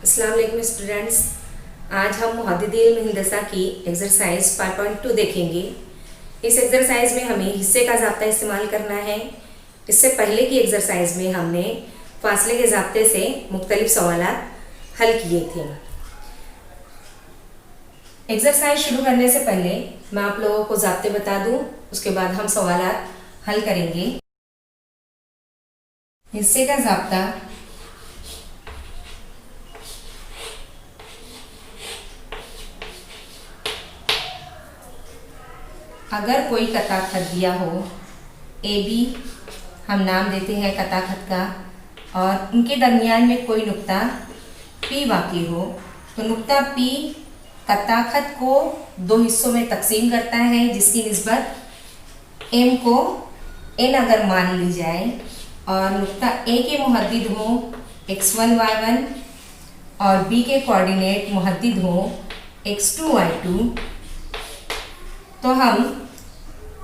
अस्सलाम वालेकुम स्टूडेंट्स। आज हम मुहद्दिदिल मुहंदसा की एक्सरसाइज 5.2 देखेंगे। इस एक्सरसाइज में हमें हिस्से का ज़ाब्ता इस्तेमाल करना है। इससे पहले की एक्सरसाइज में हमने फासले के ज़ाब्ते से मुख्तलिफ सवालात हल किए थे। एक्सरसाइज शुरू करने से पहले मैं आप लोगों को ज़ाब्ते बता दूं, उसके बाद हम सवालात हल करेंगे। हिस्से का ज़ाब्ता अगर कोई कता खत दिया हो, ए बी हम नाम देते हैं कता खत का, और उनके दरमियान में कोई नुक्ता पी वाक़ई हो, तो नुक्ता पी कता खत को दो हिस्सों में तकसीम करता है, जिसकी निस्बत एम को एन अगर मान ली जाए, और नुक्ता ए के मुहद्दिद हो x1 y1 और बी के कोऑर्डिनेट मुहद्दिद हो x2 y2, तो हम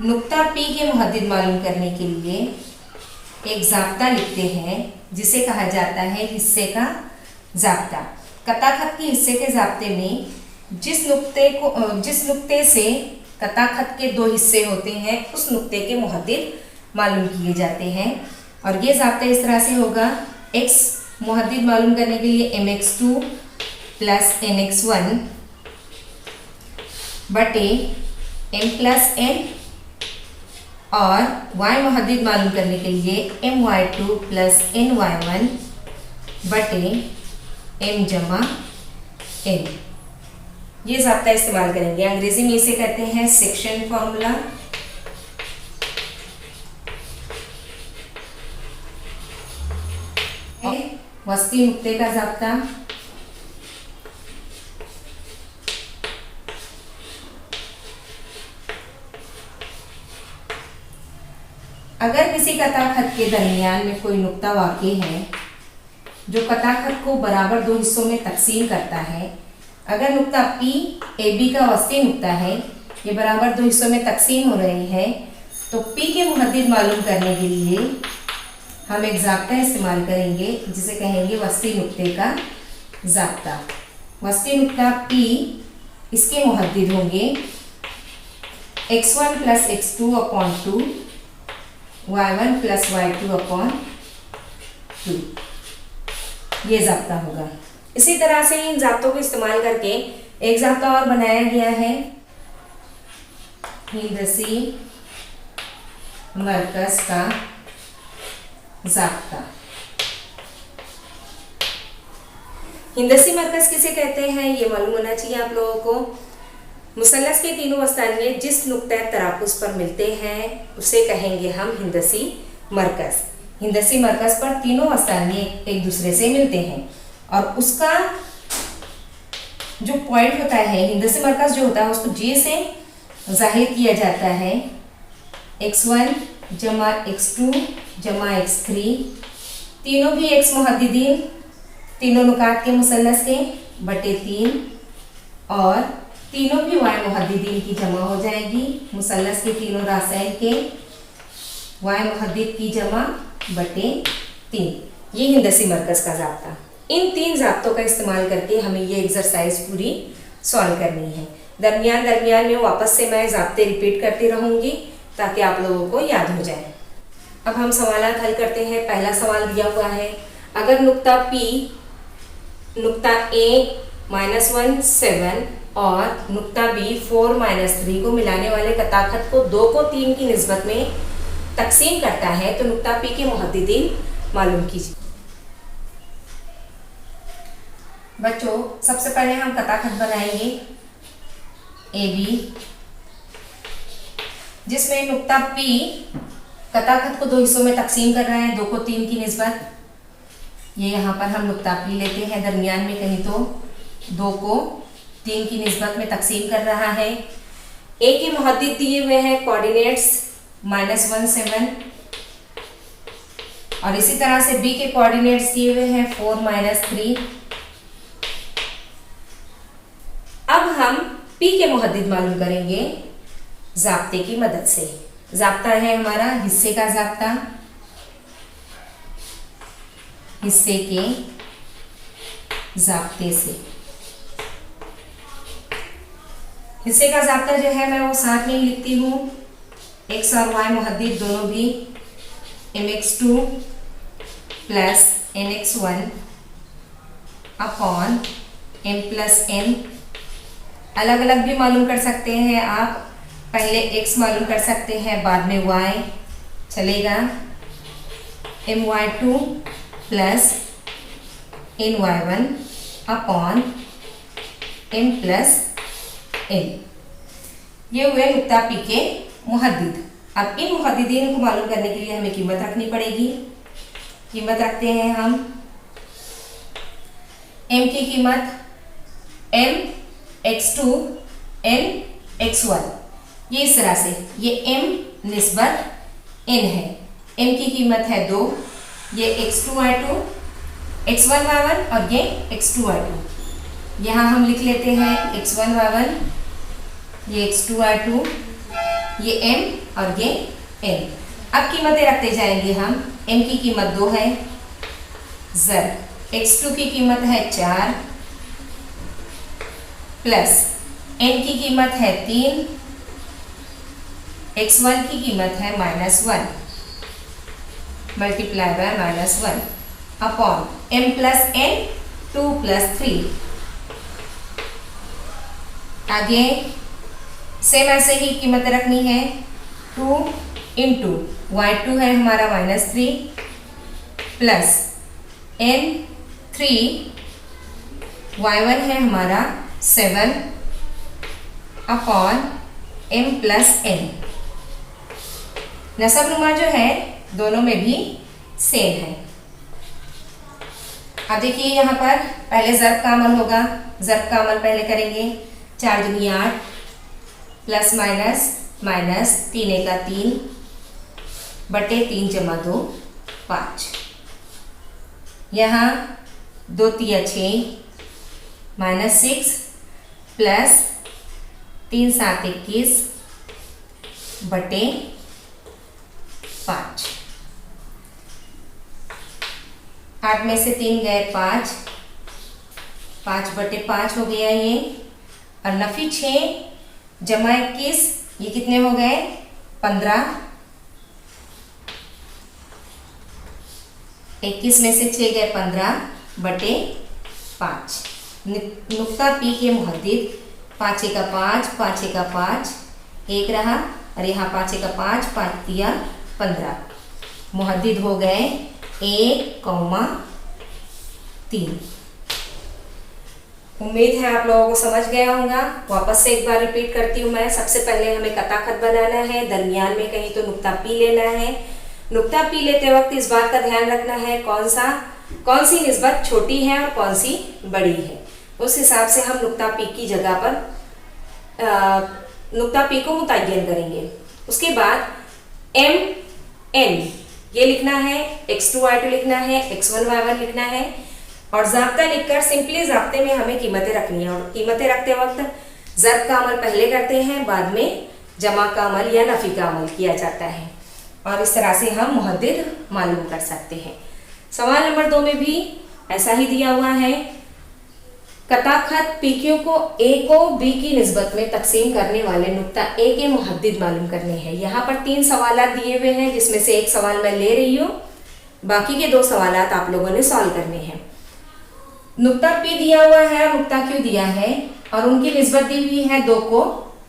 नुक्ता P के मुहद्दिद मालूम करने के लिए एक ज़ाब्ता लिखते हैं, जिसे कहा जाता है हिस्से का ज़ाब्ता। कता खत के हिस्से के ज़ाब्ते में जिस नुक्ते से कता खत के दो हिस्से होते हैं, उस नुक्ते के मुहद्दिद मालूम किए जाते हैं। और ये ज़ाब्ता इस तरह से होगा, x मुहद्दिद मालूम करने के लिए mx2 प्लस nx1 बटे m प्लस n, और y मुहद्दिद मालूम करने के लिए my2 प्लस ny1 बटे m जमा n। ये ज़ाब्ता इस्तेमाल करेंगे। अंग्रेजी में इसे कहते हैं सेक्शन फॉर्मूला। वस्ती नुक्ते का ज़ाब्ता अगर किसी कता खत के दरमियान में कोई नुक्ता वाक़ई है जो कता खत को बराबर दो हिस्सों में तकसीम करता है, अगर नुक्ता P ए बी का वस्ती नुक्ता है, ये बराबर दो हिस्सों में तकसीम हो रहे हैं, तो P के मुहद्दिद मालूम करने के लिए हम एक ज़ाब्ता इस्तेमाल करेंगे, जिसे कहेंगे वस्ती नुक्ते का ज़ाब्ता। वस्ती नुक्ता P, इसके मुहद्दिद होंगे x1 plus x2 upon 2, y1 plus y2 upon 2। ये ज़ाब्ता होगा। इसी तरह से इन ज़ाब्तों को इस्तेमाल करके एक ज़ाब्ता और बनाया गया है, हिंदसी मरकज़ का ज़ाब्ता। हिंदसी मरकज़ किसे कहते हैं, ये मालूम होना चाहिए आप लोगों को। मुसल्लस के तीनों वस्तानिये जिस नुक्ता तराकुस पर मिलते हैं, उसे कहेंगे हम हिंदसी मरकज़। हिंदसी मरकज़ पर तीनों वस्तानिये एक दूसरे से मिलते हैं, और उसका जो पॉइंट होता है, हिंदसी मरकज़ जो होता है, उसको J से जाहिर किया जाता है, x1 जमा x2 जमा x3, तीनों भी x मुहद्दिदीन तीनों नुकात के मुसल्लस के बटे 3, और तीनों भी y मुहद्दिदीन की जमा हो जाएगी, मुसल्लस के तीनों रासैन के y मुहद्दिद की जमा बटे 3। ये हिंदसी मरकज़ का ज़ाब्ता। इन तीन ज़ाब्तों का इस्तेमाल करके हमें ये एक्सरसाइज पूरी सॉल्व करनी है। दरमियान में वापस से मैं ज़ाब्ते रिपीट करती रहूँगी, ताकि आप लोगों को याद हो जाए। अब हम सवालात हल करते हैं। पहला सवाल दिया हुआ है, अगर नुक्ता P नुक्ता A -1 7 और नुक्ता B 4 -3 को मिलाने वाले कता खत को 2 को 3 की निस्बत में तकसीम करता है, तो नुक्ता P के मुहद्दिदीन मालूम कीजिए। बच्चों, सबसे पहले हम कता खत बनाएंगे ए बी, जिसमें नुक्ता P कता खत को दो हिस्सों में तकसीम कर रहा है, 2 को 3 की निस्बत। ये यहाँ पर हम नुक्ता P लेते हैं, दरमियान में कहीं तो 2 को 3 की निस्बत में तकसीम कर रहा है। A के मुहद्दिद दिए हुए हैं कोऑर्डिनेट्स -1 7, और इसी तरह से B के कोऑर्डिनेट्स दिए हुए हैं 4 -3। अब हम P के मुहद्दिद मालूम करेंगे ज़ाब्ते की मदद से। ज़ाब्ता है हमारा हिस्से का ज़ाब्ता। हिस्से के ज़ाब्ते से। हिस्से का ज़ाब्ता जो है मैं वो साथ में ही लिखती हूँ। x और y मुहद्दिद दोनों भी mx2 plus nx1 upon m plus n। अलग अलग भी मालूम कर सकते हैं आप, पहले x मालूम कर सकते हैं बाद में y चलेगा। my2 plus ny1 upon m plus n। ये हुए नुक्ता पी के मुहद्दिद। अब इन मुहद्दिदीन को मालूम करने के लिए हमें कीमत रखनी पड़ेगी। कीमत रखते हैं हम। m की कीमत m x2 n x1, ये इस तरह से, ये m निस्बत n है। m की कीमत है 2, ये x2 y2 x1 y1 और ये x2 y2। यहाँ हम लिख लेते हैं x1 y1, ये x2 y2, ये m और ये n। अब कीमतें रखते जाएंगे हम। m की कीमत 2 है, ज़र x2 की कीमत है 4 प्लस n की कीमत है 3, x1 की कीमत है -1 multiply by -1 upon m plus n 2 plus 3। आगे सेम ऐसे ही कीमत रखनी है। 2 इंटू y2 है हमारा -3 प्लस n 3, y1 है हमारा 7 अपॉन m प्लस n। नसब नुमा जो है दोनों में भी सेम है। अब देखिए यहाँ पर पहले ज़र्ब का अमल होगा। ज़र्ब का अमल पहले करेंगे। 4 दूनी 8 प्लस माइनस माइनस 3 एका 3 बटे 3 जमा 2 5। यहाँ 2 तिया 6 -6 प्लस 3 7 21 बटे 5। 8 में से 3 गए 5, 5 बटे 5 हो गया ये। और नफी 6 जमा 21, ये कितने हो गए 15। 21 में से 6 गए 15 बटे 5। नुक्ता पी के मुहद्दिद 5 का 5, 5 का 5 1 रहा और यहाँ 5 का 5, 5 तिया 15। मुहद्दिद हो गए 1,3। उम्मीद है आप लोगों को समझ गया होगा। वापस से एक बार रिपीट करती हूँ मैं। सबसे पहले हमें कता खत बनाना है, दरमियान में कहीं तो नुक्ता पी लेना है। नुक्ता पी लेते वक्त इस बात का ध्यान रखना है कौन सी निस्बत छोटी है और कौन सी बड़ी है। उस हिसाब से हम नुक्ता पी की जगह पर नुक्ता पी को मुतय्यन करेंगे। उसके बाद m n ये लिखना है, x2 y2 लिखना है, x1 y1 लिखना है और ज़ाब्ता लिखकर सिंपली ज़ाब्ते में हमें कीमतें रखनी है। और कीमतें रखते वक्त ज़र्ब का अमल पहले करते हैं, बाद में जमा का अमल या नफ़ी का अमल किया जाता है और इस तरह से हम मुहद्दिद मालूम कर सकते हैं। सवाल नंबर 2 में भी ऐसा ही दिया हुआ है। कता खत PQ को A को B की निस्बत में तकसीम करने वाले नुक्ता A के मुहद्दिद मालूम करने हैं। यहाँ पर 3 सवालात दिए हुए हैं जिसमें से एक सवाल मैं ले रही हूँ, बाकी के 2 सवालात आप लोगों ने सॉल्व करने हैं। नुक्ता P दिया हुआ है और नुक्ता Q दिया है और उनकी निस्बत दी हुई है 2 को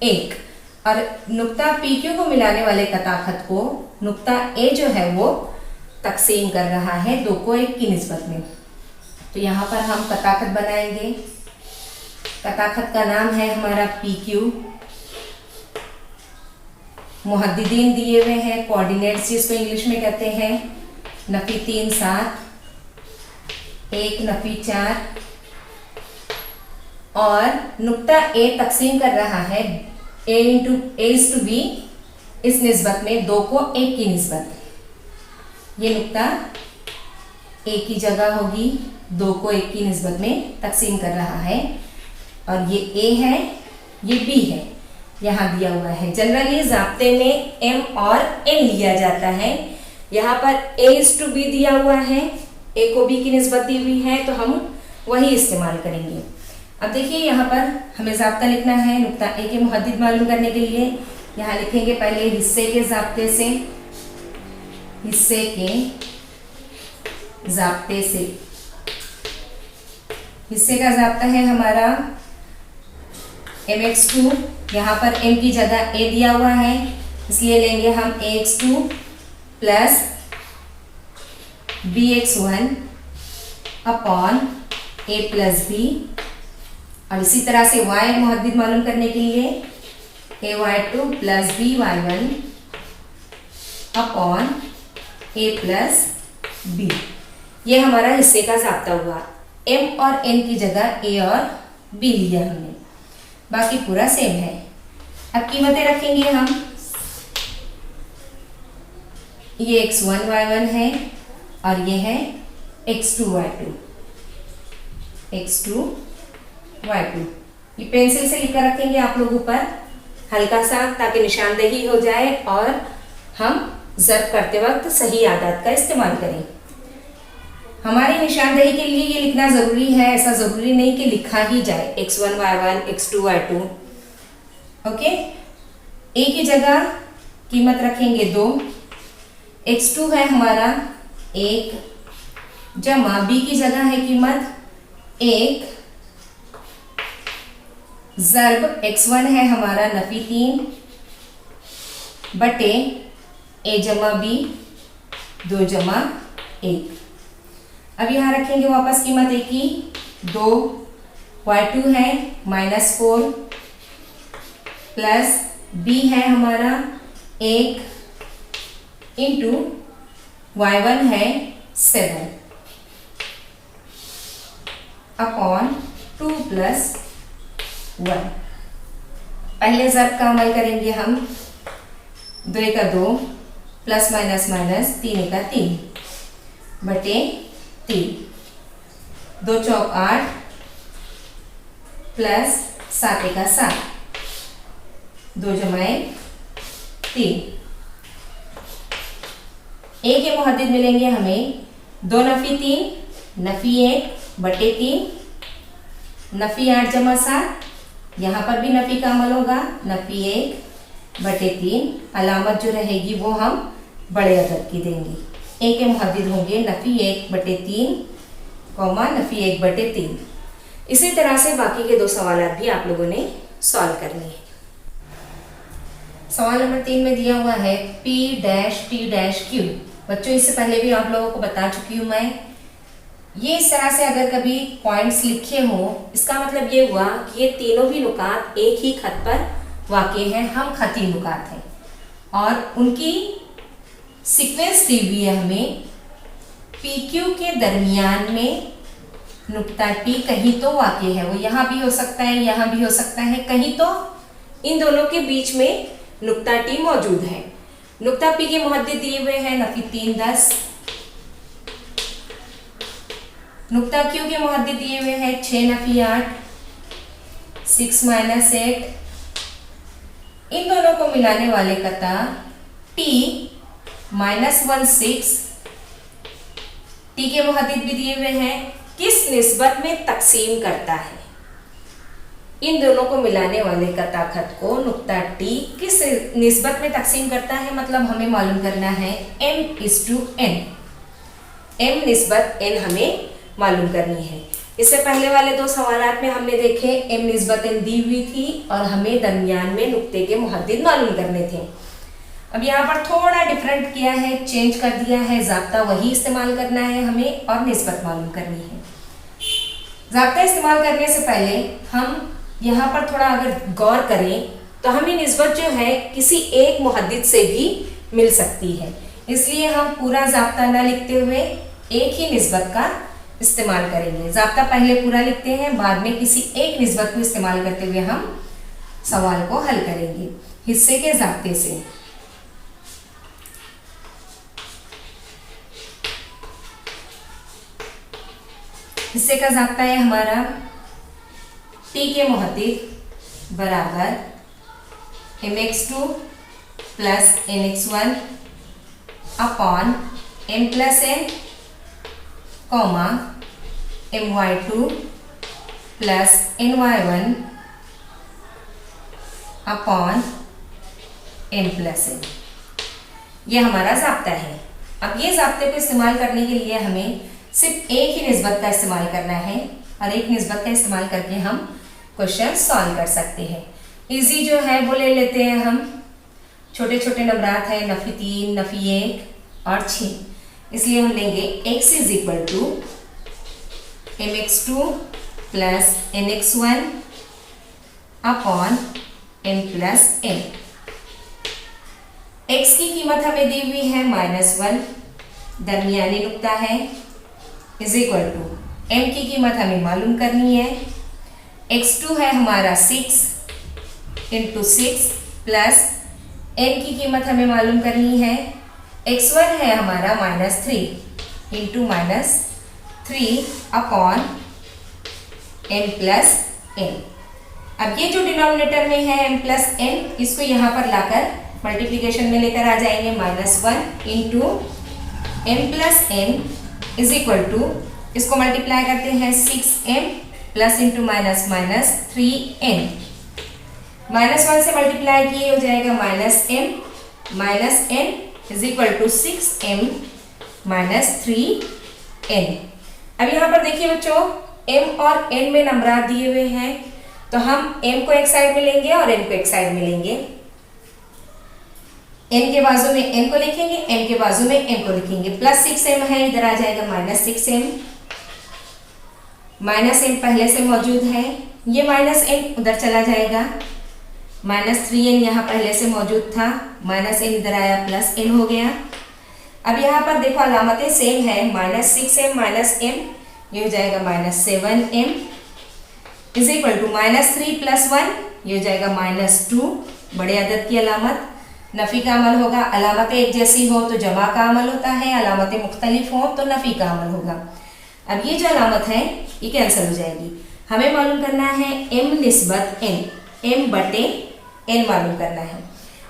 1 और नुक्ता PQ को मिलाने वाले कता खत को नुक्ता A जो है वो तकसीम कर रहा है 2 को 1 की निस्बत में। तो यहाँ पर हम कता खत बनाएंगे। कता खत का नाम है हमारा PQ। मुहद्दिदीन दिए हुए हैं, कोऑर्डिनेट्स जिसको इंग्लिश में कहते हैं, नफी 3 7, 1 नफी 4 और नुक्ता A तकसीम कर रहा है A इज टू B इस निस्बत में 2 को 1 की निस्बत। ये नुक्ता A की जगह होगी, 2 को 1 की निस्बत में तकसीम कर रहा है और ये A है, ये B है, यहाँ दिया हुआ है। जनरली ज़ाब्ते में M और N लिया जाता है। यहाँ पर A is to B दिया हुआ है, A को B की निस्बत दी हुई है तो हम वही इस्तेमाल करेंगे। अब देखिए यहाँ पर हमें ज़ाब्ता लिखना है नुक्ता ए के मुहद्दिद मालूम करने के लिए। यहाँ लिखेंगे पहले हिस्से के ज़ाब्ते से, हिस्से के ज़ाब्ते से। हिस्से का ज़ाब्ता है हमारा mx2, यहाँ पर m की जगह a दिया हुआ है इसलिए लेंगे हम ax2 plus bx1 upon a plus b। और इसी तरह से y मुहद्दिद मालूम करने के लिए ay2 plus by1 upon a plus b। ये हमारा हिस्से का ज़ाब्ता हुआ। m और n की जगह a और b लिया हमने, बाकी पूरा सेम है। अब कीमतें रखेंगे हम। ये x1 y1 है और ये है x2 y2, x2 y2। ये पेंसिल से लिखकर रखेंगे आप लोग ऊपर हल्का सा, ताकि निशानदेही हो जाए और हम ज़र्ब करते वक्त सही आदात का इस्तेमाल करें। हमारी निशानदेही के लिए ये लिखना ज़रूरी है, ऐसा ज़रूरी नहीं कि लिखा ही जाए x1 y1 x2 y2। Okay, a की जगह कीमत रखेंगे 2, x2 है हमारा 1 जमा b की जगह है कीमत 1 ज़र्ब x1 है हमारा नफी 3 बटे a जमा b 2 जमा 1। अब यहाँ रखेंगे वापस कीमत a की 2, y2 है -4 प्लस b है हमारा 1 इंटू y1 है 7 अपॉन 2 प्लस 1। पहले ज़र्ब का अमल करेंगे हम। 2 का 2 प्लस माइनस माइनस 3 का 3 बटे 3, 2 चौक 8 प्लस 7 का 7, 2 जमाए 3। a के मुहद्दिद मिलेंगे हमें 2 नफी 3 नफी 1 बटे 3 नफी 8 जमा 7, यहाँ पर भी नफी का अमल होगा, नफी 1 बटे 3। अलामत जो रहेगी वो हम बड़े अदद की देंगे। a के मुहद्दिद होंगे नफी 1 बटे 3 कॉमा नफी 1 बटे 3। इसी तरह से बाकी के 2 सवालात भी आप लोगों ने सॉल्व करने हैं। सवाल नंबर 3 में दिया हुआ है p dash t dash q। बच्चों इससे पहले भी आप लोगों को बता चुकी हूँ मैं। ये इस तरह से अगर कभी पॉइंट्स लिखे हों, इसका मतलब ये हुआ कि ये तीनों भी नुकात एक ही खत पर वाक़े हैं, हम खती नुकात हैं और उनकी सीक्वेंस दी हुई है हमें। PQ के दरमियान में नुक्ता T कहीं तो वाक़े है, वो यहाँ भी हो सकता है, यहाँ भी हो सकता है, कहीं तो इन दोनों के बीच में नुक्ता T मौजूद है। नुक्ता P के मुहद्दिद दिए हुए हैं नफी 3 10, नुक्ता Q के मुहद्दिद दिए हुए हैं 6 नफी 8 6 माइनस 8। इन दोनों को मिलाने वाले कता T -1 6, T के मुहद्दिद भी दिए हुए हैं, किस निस्बत में तकसीम करता है। इन दोनों को मिलाने वाले कता खत को नुक्ता T किस निस्बत में तकसीम करता है, मतलब हमें मालूम करना है m/n। m निस्बत n हमें मालूम करनी है। इससे पहले वाले 2 सवालात में हमने देखे m निस्बत n दी हुई थी और हमें दरमियान में नुक्ते के मुहद्दिद मालूम करने थे। अब यहाँ पर थोड़ा डिफरेंट किया है, चेंज कर दिया है, ज़ाब्ता वही इस्तेमाल करना है हमें और निस्बत मालूम करनी है। ज़ाब्ता इस्तेमाल करने से पहले हम यहाँ पर थोड़ा अगर गौर करें तो हमें निस्बत जो है किसी एक मुहद्दिद से भी मिल सकती है, इसलिए हम पूरा ज़ाब्ता न लिखते हुए एक ही निस्बत का इस्तेमाल करेंगे। ज़ाब्ता पहले पूरा लिखते हैं, बाद में किसी एक निस्बत को इस्तेमाल करते हुए हम सवाल को हल करेंगे हिस्से के ज़ाब्ते से। हिस्से का ज़ाब्ता है हमारा T के मुहद्दिद बराबर mx2 plus nx1 upon m plus n comma my2 plus ny1 upon m plus n। ये हमारा ज़ाब्ता है। अब ये ज़ाब्ते को इस्तेमाल करने के लिए हमें सिर्फ एक ही निस्बत का इस्तेमाल करना है और एक निस्बत का इस्तेमाल करके हम क्वेश्चन सॉल्व कर सकते हैं। इजी जो है वो ले लेते हैं हम। छोटे छोटे नंबरात हैं, नफ़ी 3, नफ़ी 1 और 6, इसलिए हम लेंगे x is equal to mx2 plus nx1 upon m plus n। x की कीमत हमें दी हुई है -1, दरमियानी नुक्ता है, इज इक्वल टू m की कीमत हमें मालूम करनी है। x2 है हमारा 6 इंटू 6 प्लस n की कीमत हमें मालूम करनी है। x1 है हमारा -3 into -3 upon m plus n। अब ये जो डिनोमिनेटर में है m प्लस n, इसको यहाँ पर लाकर मल्टीप्लिकेशन में लेकर आ जाएंगे। -1 into m plus n is equal to, इसको मल्टीप्लाई करते हैं 6m plus into minus minus 3n। -1 से मल्टीप्लाई किए हो जाएगा -m minus n is equal to 6m minus 3n। अब यहाँ पर देखिए बच्चों, m और n में नंबर दिए हुए हैं, तो हम m को एक साइड में लेंगे और n को एक साइड में लेंगे। n के बाजू में n को लिखेंगे, m के बाजू में m को लिखेंगे। प्लस 6m है, इधर आ जाएगा -6m। -m पहले से मौजूद है, ये -n उधर चला जाएगा। -3n यहाँ पहले से मौजूद था, -n इधर आया, +n हो गया। अब यहाँ पर देखो अलामतें सेम है, -6m -m, ये हो जाएगा -7m इज इक्वल टू -3 + 1, ये हो जाएगा -2, बड़े अदद की अलामत। नफ़ी का अमल होगा, अलामतें एक जैसी हो तो जमा का अमल होता है, अलामतें मुख्तलिफ हो तो नफ़ी का अमल होगा। अब ये जो अलामत है ये कैंसिल हो जाएगी। हमें मालूम करना है m निस्बत n, m बटे n मालूम करना है।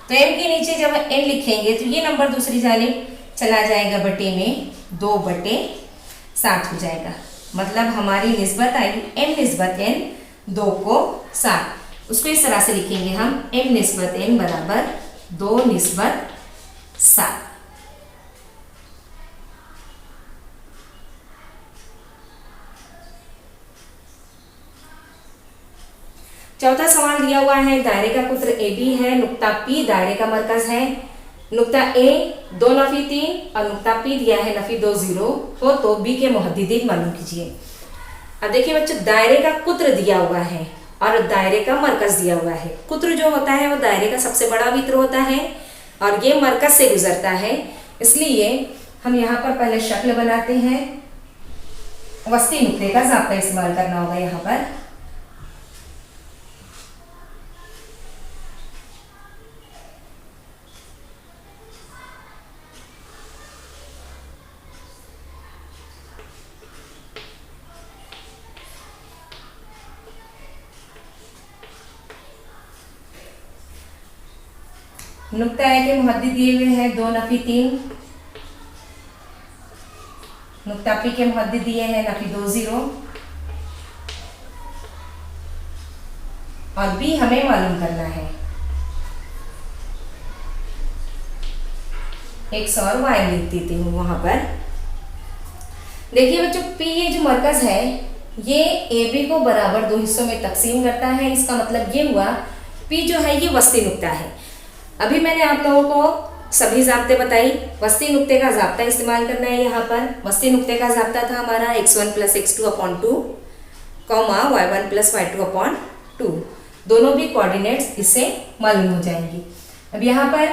तो m के नीचे जब n लिखेंगे तो ये नंबर दूसरी जानिब चला जाएगा, बटे में 2/7 हो जाएगा। मतलब हमारी निस्बत आई m निस्बत n 2 को 7। उसको इस तरह से लिखेंगे हम, m निस्बत n बराबर 2 निस्बत 7। चौथा सवाल दिया हुआ है, दायरे का कुत्र AB है, नुक्ता P दायरे का मरकज है, नुक्ता A 2 नफ़ी 3 और नुक्ता P दिया है नफ़ी 2 0 हो, तो B के मुहद्दिदीन मालूम कीजिए। अब देखिए बच्चों, दायरे का कुत्र दिया हुआ है और दायरे का मरकज दिया हुआ है। कुत्र जो होता है वो दायरे का सबसे बड़ा वित्र होता है और ये मरकज से गुजरता है, इसलिए हम यहाँ पर पहले शक्ल बनाते हैं। वस्ती नुक्ते का ज़ाब्ता इस्तेमाल करना होगा यहाँ पर। नुक्ता ए के मुहद्दिद दिए हुए हैं 2 नफ़ी 3, नुक्ता पी के मुहद्दिद दिए हैं नफ़ी 2 0 और बी हमें मालूम करना है x और y लिख देती हूँ वहां पर। देखिए बच्चों, पी ये जो मरकज है ये ए बी को बराबर 2 हिस्सों में तकसीम करता है। इसका मतलब ये हुआ पी जो है ये वस्ती नुक्ता है। अभी मैंने आप लोगों को सभी ज़ाब्ते बताई, वस्ती नुक्ते का ज़ाब्ता इस्तेमाल करना है। यहाँ पर वस्ती नुक्ते का ज़ाब्ता था हमारा x1 + x2/2 comma y1 + y2/2। दोनों भी कोऑर्डिनेट्स इससे मालूम हो जाएंगी। अब यहाँ पर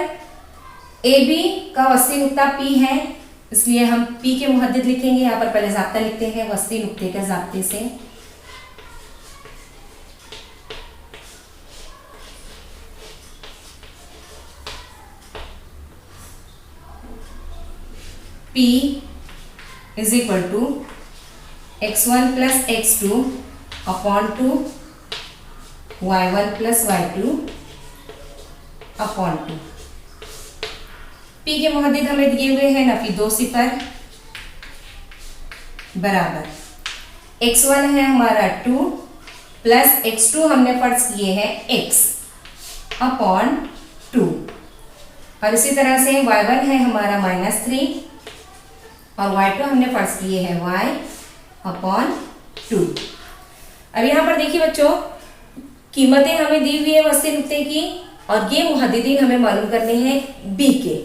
ए बी का वस्ती नुक्ता P है, इसलिए हम P के मुहद्दिद लिखेंगे। यहाँ पर पहले ज़ाब्ता लिखते हैं वस्ती नुक्ते के ज़ाब्ते से। P is equal to x1 + x2/2 y1 + y2/2। P के मुहद्दिद हमें दिए हुए हैं नफ़ी 2 0 बराबर x1 है हमारा 2 प्लस x2 हमने फर्ज किए हैं x अपॉन 2, और इसी तरह से y1 है हमारा -3 और y2 हमने फर्ज किए हैं y अपॉन 2। अब यहाँ पर देखिए बच्चों, कीमतें हमें दी हुई है वस्ती नुक्ते की, और ये मुहद्दिदीन हमें मालूम करने हैं b के,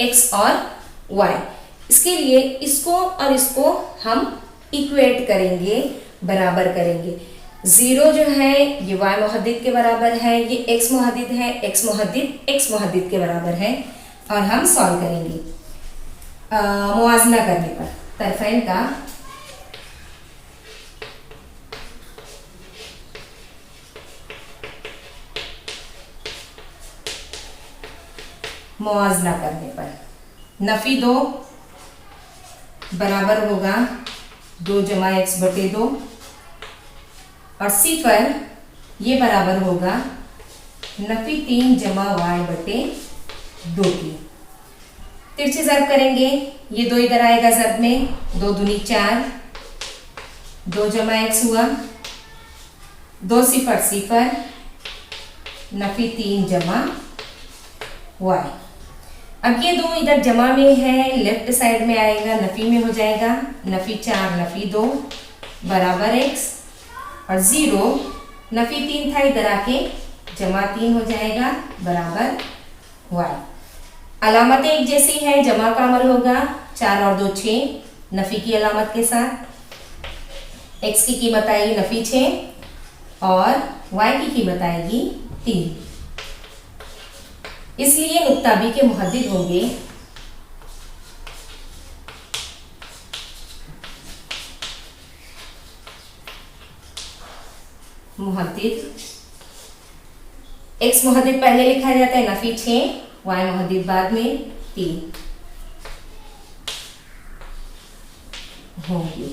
x और y। इसके लिए इसको और इसको हम इक्वेट करेंगे, बराबर करेंगे। 0 जो है ये y मुहद्दिद के बराबर है, ये x मुहद्दिद है, x मुहद्दिद x मुहद्दिद के बराबर है, और हम सॉल्व करेंगे मुआजना करने पर तरफैन का मुआजना करने पर। नफी 2 बराबर होगा 2 जमा x बटे 2, और सिफर ये बराबर होगा नफी 3 जमा y बटे 2 की। तिरछे ज़र्ब करेंगे, ये 2 इधर आएगा ज़र्ब में, 2 दूनी 4, 2 जमा x हुआ, 2 सिफर सिफर, नफी 3 जमा y। अब ये 2 इधर जमा में है, लेफ्ट साइड में आएगा, नफी में हो जाएगा, नफी 4 नफी 2 बराबर x, और 0 नफी 3 था इधर आके जमा 3 हो जाएगा बराबर y। अलामतें एक जैसी है, जमा का अमल होगा, 4 और 2 6 नफी की अलामत के साथ। x की कीमत आएगी नफी 6 और y की कीमत आएगी 3। इसलिए नुक्ता बी के मुहद्दिद होंगे मुहद्दिद, x मुहद्दिद पहले लिखा जाता है नफी 6, y मुहद्दिद बाद में 3 होंगे।